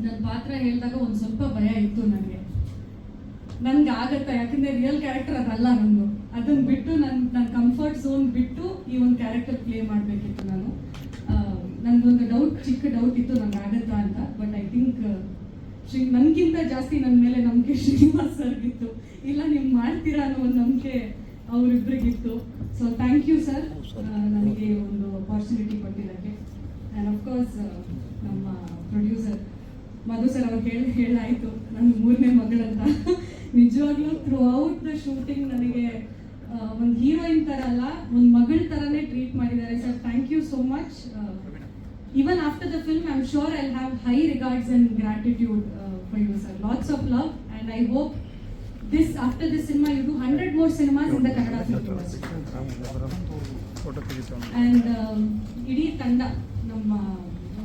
ನನ್ನ ಪಾತ್ರ ಹೇಳಿದಾಗ ಒಂದು ಸ್ವಲ್ಪ ಭಯ ಇತ್ತು ನನಗೆ ಆಗತ್ತಾ, ಯಾಕಂದ್ರೆ ರಿಯಲ್ ಕ್ಯಾರೆಕ್ಟರ್ ಅದಲ್ಲ ನಂದು. ಅದನ್ನ ಬಿಟ್ಟು ನನ್ನ ಕಂಫರ್ಟ್ ಝೋನ್ ಬಿಟ್ಟು ಈ ಒಂದು ಕ್ಯಾರೆಕ್ಟರ್ ಪ್ಲೇ ಮಾಡಬೇಕಿತ್ತು ನಾನು. ನನಗೊಂದು ಚಿಕ್ಕ ಡೌಟ್ ಇತ್ತು ನಂಗೆ ಆಗತ್ತಾ ಅಂತ. ಬಟ್ ಐ ಥಿಂಕ್ ನನಗಿಂತ ಜಾಸ್ತಿ ನನ್ನ ಮೇಲೆ ನಂಬಿಕೆ ಶ್ರೀನಿವಾಸ್ ಸರ್ಗಿತ್ತು. ಇಲ್ಲ ನೀವು ಮಾಡ್ತೀರಾ ಅನ್ನೋ ಒಂದು ನಂಬಿಕೆ ಅವರಿಬ್ಬರಿಗಿತ್ತು. ಸೊ ಥ್ಯಾಂಕ್ ಯು ಸರ್, ನನಗೆ ಒಂದು ಅಪಾರ್ಚುನಿಟಿ ಕೊಟ್ಟಿದ್ದಕ್ಕೆ. ಆ್ಯಂಡ್ ಅಫ್ಕೋರ್ಸ್ ನಮ್ಮ ಪ್ರೊಡ್ಯೂಸರ್ ಮಧು ಸರ್ ಅವ್ರು ಹೇಳಾಯಿತು ನನ್ನ 3ನೇ ಮಗಳಂತ. ನಿಜವಾಗ್ಲೂ ಥ್ರೂ ಔಟ್ ದ ಶೂಟಿಂಗ್ ನನಗೆ ಒಂದು ಹೀರೋಯಿನ್ ಥರ ಅಲ್ಲ, ಒಂದು ಮಗಳ ಥರನೇ ಟ್ರೀಟ್ ಮಾಡಿದ್ದಾರೆ sir. Thank you so much. Even after the film, I'm sure I'll have high regards and gratitude for you, sir. Lots of love, and I hope after this cinema, you do 100 more cinemas in the Kannada film industry. And Idi Tanda, namma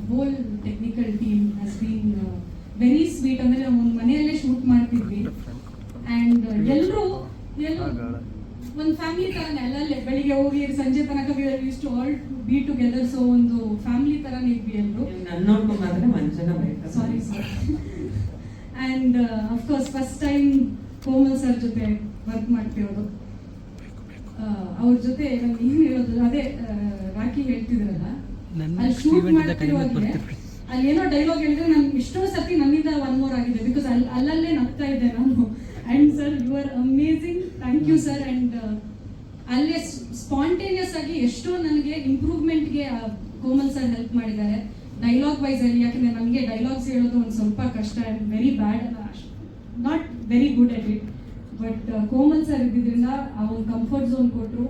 whole technical team has been very sweet. Andre ನಾವು ಮನೆಯಲ್ಲೇ shoot ಮಾಡ್ತಿದ್ವಿ, and ಎಲ್ಲರೂ ಒಂದು family ಥರನೇ ಅಲ್ಲಲ್ಲೇ ಬೆಳಿಗ್ಗೆ ಹೋಗಿ ಸಂಜೆ ತನಕ use to all be together. So ಒಂದು ಫ್ಯಾಮಿಲಿ ಥರನೇ ಇದ್ವಿ ಎಲ್ಲರೂ. Sorry sir. And of course first time Komal sir ಜೊತೆ ವರ್ಕ್ ಮಾಡ್ತಿರೋದು. ಅವ್ರ ಜೊತೆ ನಮ್ಗೆ ಏನು ಹೇಳೋದು, ಅದೇ ರಾಖಿ ಹೇಳ್ತಿದ್ರಲ್ಲ, ಅಲ್ಲಿ ಶೂಟ್ ಮಾಡ್ತಿರುವಾಗಲೇ ಅಲ್ಲಿ ಏನೋ ಡೈಲಾಗ್ ಹೇಳಿದ್ರೆ ನನ್ಗೆ ಎಷ್ಟೋ ಸರ್ತಿ ನನ್ನಿಂದ 1 more ಆಗಿದೆ. ಬಿಕಾಸ್ ಅಲ್ಲಲ್ಲೇ ನಗ್ತಾ ಇದ್ದೆ ನಾನು. And sir you are amazing. Thank you sir. And ಅಲ್ಲೇ ಸ್ಪಾಂಟೇನಿಯಸ್ ಆಗಿ ಎಷ್ಟೋ ನನಗೆ ಇಂಪ್ರೂವ್ಮೆಂಟ್ಗೆ ಕೋಮಲ್ ಸರ್ ಹೆಲ್ಪ್ ಮಾಡಿದ್ದಾರೆ ಡೈಲಾಗ್ ವೈಸ್ ಅಲ್ಲಿ. ಯಾಕಂದರೆ ನನಗೆ ಡೈಲಾಗ್ಸ್ ಹೇಳೋದು ಒಂದು ಸ್ವಲ್ಪ ಕಷ್ಟ. I am very bad, not very good at it. But Komal sir ಇದ್ದಿದ್ದರಿಂದ ಆ ಒಂದು ಕಂಫರ್ಟ್ ಝೋನ್ ಕೊಟ್ಟರು.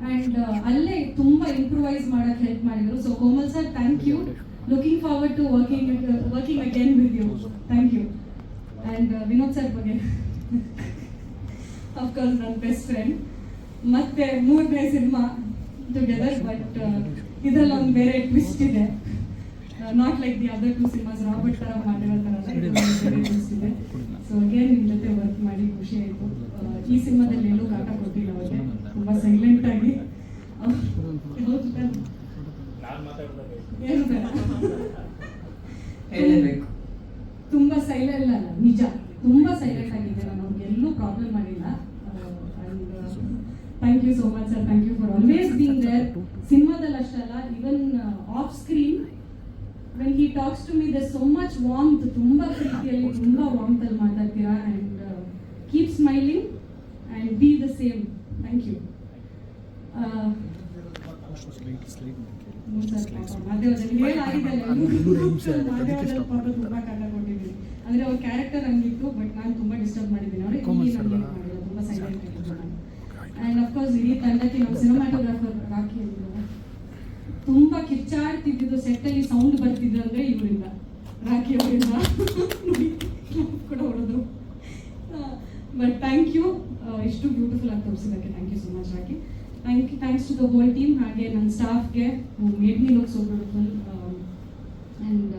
ಆ್ಯಂಡ್ ಅಲ್ಲೇ ತುಂಬ ಇಂಪ್ರೂವೈಸ್ ಮಾಡೋಕ್ಕೆ ಹೆಲ್ಪ್ ಮಾಡಿದರು. So Komal sir, thank you. Looking forward to working again with you. Thank you. And Vinod sir ಬಗ್ಗೆ of course ನನ್ನ ಬೆಸ್ಟ್ ಫ್ರೆಂಡ್. ಮತ್ತೆ 3ನೇ ಸಿನಿಮಾ ಟುಗೆದರ್. ಬಟ್ ಇದರಲ್ಲಿ ಒಂದು ಬೇರೆ ಟ್ವಿಸ್ಟ್ ಇದೆ. Not like the other 2 cinemas Robert ಥರ ಮಾಡಿರೋ ಥರ ಬೇರೆ ಟ್ವಿಸ್ಟ್ ಇದೆ. ಸೊ ಅಗೇನ್ ನಿಮ್ಮ ಜೊತೆ ವರ್ಕ್ ಮಾಡಿ ಖುಷಿ ಆಯಿತು. ಈ ಸಿನಿಮಾದಲ್ಲಿ ಎಲ್ಲೂ ಕಾಟ ಕೊಟ್ಟಿಲ್ಲ ಅವ್ರಿಗೆ. ತುಂಬ ಸೈಲೆಂಟ್ ಆಗಿ ಏನು ಬೇಡ, ಹೇಳಬೇಕು. ತುಂಬ ಸೈಲೆಂಟ್ ಅಲ್ಲ, ನಿಜ ತುಂಬ ಸೈಲೆಂಟ್ ಆಗಿದೆ. ನಾನು ಅವ್ರಿಗೆ ಎಲ್ಲೂ ಪ್ರಾಬ್ಲಮ್ ಮಾಡಿಲ್ಲ. Thank you so much sir. Thank you for always being there. ಸಿನಿಮಾದಲ್ಲಿ ಅಷ್ಟಲ್ಲ, even off screen when he talks to me there so much warmth. ತುಂಬ ಪ್ರೀತಿಯಲ್ಲಿ ತುಂಬ ವಾರ್ಮ್ತಲ್ಲಿ ಮಾತಾಡ್ತೀರಾ. And keep smiling and be the same. Thank you. ಮಾದೇವದಲ್ಲಿ ಹೇಳಾಗಿದ್ದಲ್ಲ, ಮಾದೇವದಲ್ಲಿ ಪಾಪ ತುಂಬ ಕಾಟ ಕೊಟ್ಟಿದ್ದೀನಿ. ಅಂದರೆ ಅವ್ರ ಕ್ಯಾರೆಕ್ಟರ್ ಹಂಗಿತ್ತು. ಬಟ್ ನಾನು ತುಂಬ ಡಿಸ್ಟರ್ಬ್ ಮಾಡಿದ್ದೀನಿ ಅವ್ರಿಗೆ. ಮಾಡಿಲ್ಲ, ತುಂಬ ಸೈಲೆಂಟ್ ಆಗಿತ್ತು ನಾನು. ಆ್ಯಂಡ್ ಅಫ್ಕೋರ್ಸ್ ಇಡೀ ತಂಡಕ್ಕೆ ನಮ್ಮ ಸಿನಿಮಾಟೋಗ್ರಾಫರ್ ರಾಖಿ ಅವರು ತುಂಬ ಕಿರ್ಚಾಡ್ತಿದ್ದು ಸೆಟ್ಟಲ್ಲಿ ಸೌಂಡ್ ಬರ್ತಿದ್ದು ಅಂದರೆ ಇವರಿಂದ, ರಾಖಿ ಅವರಿಂದ ಕೂಡ ಹೊಡೆದ್ರು. ಬಟ್ ಥ್ಯಾಂಕ್ ಯು, ಇಷ್ಟು ಬ್ಯೂಟಿಫುಲ್ ಆಗಿ ತೋರಿಸಿದ್ದಕ್ಕೆ thank you so much Rakhi. Thanks to the whole team, ಹಾಗೆ ನನ್ನ ಸ್ಟಾಫ್ಗೆ who made me look so beautiful. And